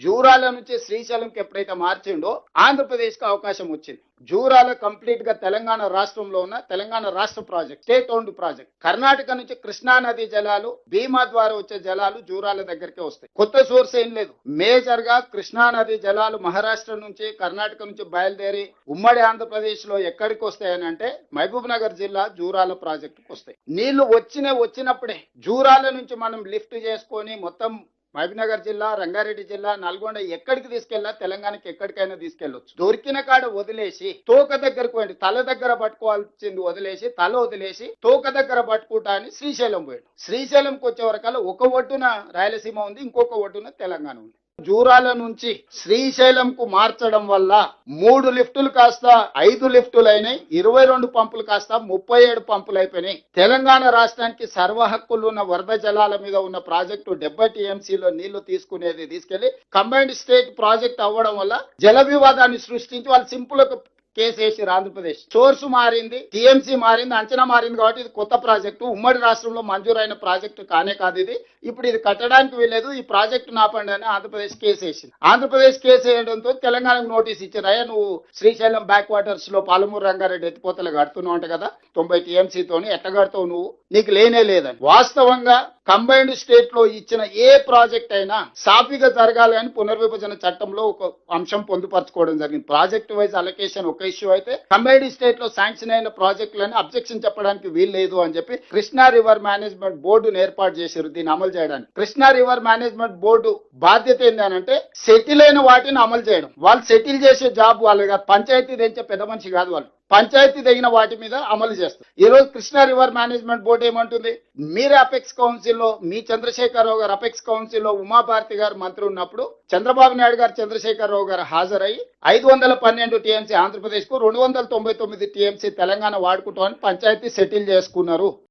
జూరాల నుంచి శ్రీశైలంకి ఎప్పుడైతే మార్చిండో ఆంధ్రప్రదేశ్ కు అవకాశం వచ్చింది. జూరాల కంప్లీట్ గా తెలంగాణ రాష్ట్రంలో ఉన్న తెలంగాణ రాష్ట్ర project, state owned project. Karnataka నుంచి కృష్ణా నది జలాలు, భీమా ద్వారా వచ్చే జలాలు జూరాల దగ్గరికి వస్తాయి. కొత్త సోర్స్ ఏం లేదు. మేజర్ గా కృష్ణా నది జలాలు మహారాష్ట్ర నుంచి, కర్ణాటక నుంచి బయలుదేరి ఉమ్మడి ఆంధ్రప్రదేశ్ లో ఎక్కడికి వస్తాయని అంటే మహబూబ్ నగర్ జిల్లా జూరాల ప్రాజెక్టుకు వస్తాయి. నీళ్లు వచ్చినప్పుడే జూరాల నుంచి మనం లిఫ్ట్ చేసుకొని మొత్తం మహబూబ్నగర్ జిల్లా, రంగారెడ్డి జిల్లా, నల్గొండ ఎక్కడికి తీసుకెళ్ళా తెలంగాణకి ఎక్కడికైనా తీసుకెళ్లొచ్చు. దొరికిన కాడ వదిలేసి తోక దగ్గరకు పోయింది. తల దగ్గర పట్టుకోవాల్సింది వదిలేసి, తల వదిలేసి తోక దగ్గర పట్టుకుంటా అని శ్రీశైలం పోయాడు. శ్రీశైలంకి వచ్చే వరకల్లా ఒక ఒడ్డున రాయలసీమ ఉంది, ఇంకొక ఒడ్డున తెలంగాణ ఉంది. జూరాల నుంచి శ్రీశైలంకు మార్చడం వల్ల 3 లిఫ్టులు కాస్త 5 లిఫ్టులు అయినాయి, 22 పంపులు కాస్త 37 పంపులు అయిపోయినాయి. తెలంగాణ రాష్ట్రానికి సర్వ హక్కులు ఉన్న వరద జలాల మీద ఉన్న ప్రాజెక్టు 70 టీఎంసీలో నీళ్లు తీసుకెళ్లి కంబైన్డ్ స్టేట్ ప్రాజెక్ట్ అవ్వడం వల్ల జల వివాదాన్ని సృష్టించి వాళ్ళు సింపుల్ కేసు వేసారు. ఆంధ్రప్రదేశ్ సోర్స్ మారింది, టీఎంసీ మారింది, అంచనా మారింది కాబట్టి ఇది కొత్త ప్రాజెక్టు, ఉమ్మడి రాష్ట్రంలో మంజూరైన ప్రాజెక్టు కానే కాదు ఇది. ఇప్పుడు ఇది కట్టడానికి వీలేదు, ఈ ప్రాజెక్టు నాపండి అని ఆంధ్రప్రదేశ్ కేసు వేసింది. ఆంధ్రప్రదేశ్ కేసు వేయడంతో తెలంగాణకు నోటీస్ ఇచ్చారు. అయ్యా నువ్వు శ్రీశైలం బ్యాక్ వాటర్స్ లో పాలమూరు రంగారెడ్డి ఎత్తిపోతలు కడుతున్నావు అంట కదా 90 టీఎంసీతోని, ఎట్లా కడతావు నువ్వు, నీకు లేనే లేదని. వాస్తవంగా కంబైన్డ్ స్టేట్ లో ఇచ్చిన ఏ ప్రాజెక్ట్ అయినా సాఫీగా జరగాలి అని పునర్విభజన చట్టంలో ఒక అంశం పొందుపరచుకోవడం జరిగింది. ప్రాజెక్ట్ వైజ్ అలొకేషన్ ఒక ఇష్యూ అయితే, కంబైన్డ్ స్టేట్ లో శాంక్షన్ అయిన ప్రాజెక్టులని అబ్జెక్షన్ చెప్పడానికి వీల్లేదు అని చెప్పి కృష్ణా రివర్ మేనేజ్మెంట్ బోర్డును ఏర్పాటు చేశారు దీన్ని అమలు చేయడానికి. కృష్ణా రివర్ మేనేజ్మెంట్ బోర్డు బాధ్యత ఏంటంటే సెటిల్ అయిన వాటిని అమలు చేయడం. వాళ్ళు సెటిల్ చేసే జాబ్ వాళ్ళు కాదు, పంచాయతీ తెంచే పెద్ద మనిషి కాదు వాళ్ళు. పంచాయతీ తగిన వాటి మీద అమలు చేస్తారు. ఈ రోజు కృష్ణా రివర్ మేనేజ్మెంట్ బోర్డు ఏమంటుంది, మీరే అపెక్స్ కౌన్సిల్లో, మీ చంద్రశేఖరరావు గారు అపెక్స్ కౌన్సిల్లో ఉమాభారతి గారు మంత్రి ఉన్నప్పుడు చంద్రబాబు నాయుడు గారు చంద్రశేఖరరావు గారు హాజరై 512 టీఎంసీ ఆంధ్రప్రదేశ్ కు 299 టీఎంసీ తెలంగాణ వాడుకుంటామని పంచాయతీ సెటిల్ చేసుకున్నారు.